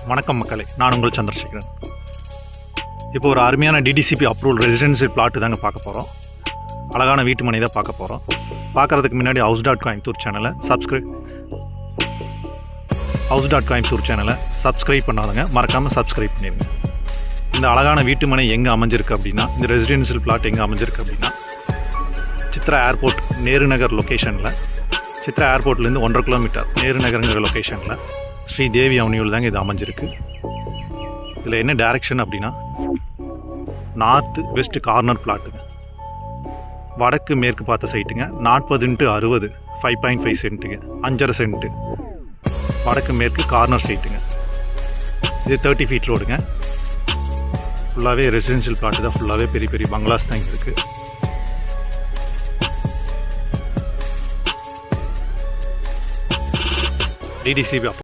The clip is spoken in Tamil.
வணக்கம் மக்களே, நான் உங்கள் சந்திரசேகரன். இப்போ ஒரு அருமையான டிடிசிபி அப்ரூவல் ரெசிடென்சியல் பிளாட்டு தாங்க பார்க்க போகிறோம். அழகான வீட்டு மனை தான் பார்க்க போகிறோம். பார்க்குறதுக்கு முன்னாடி House.Coimbatore சேனலை சப்ஸ்கிரைப் பண்ணாதங்க, மறக்காமல் சப்ஸ்கிரைப் பண்ணிடுங்க. இந்த அழகான வீட்டு மனை எங்கே அமைஞ்சிருக்கு அப்படின்னா, இந்த ரெசிடென்சியல் பிளாட் எங்கே அமைஞ்சிருக்கு அப்படின்னா, சித்ரா ஏர்போர்ட் நேருநகர் லொக்கேஷனில், சித்ரா ஏர்போர்ட்லேருந்து 1.5 கிலோமீட்டர் நேருநகருங்கிற லொக்கேஷனில் ஸ்ரீதேவி அவனியூவில் தாங்க இது அமைஞ்சிருக்கு. இதில் என்ன டைரக்ஷன் அப்படின்னா, நார்த்து வெஸ்ட் கார்னர் பிளாட்டுங்க. வடக்கு மேற்கு பார்த்த சைட்டுங்க. 40x60 5.5 சென்ட்டுங்க, 5.5 cent. வடக்கு மேற்கு கார்னர் சைட்டுங்க. இது 30 ஃபீட் ரோடுங்க. ஃபுல்லாகவே ரெசிடென்ஷியல் பிளாட்டு தான். ஃபுல்லாகவே பெரிய பெரிய பங்களாஸ் தான் இங்கே இருக்குது. டிடிசிபி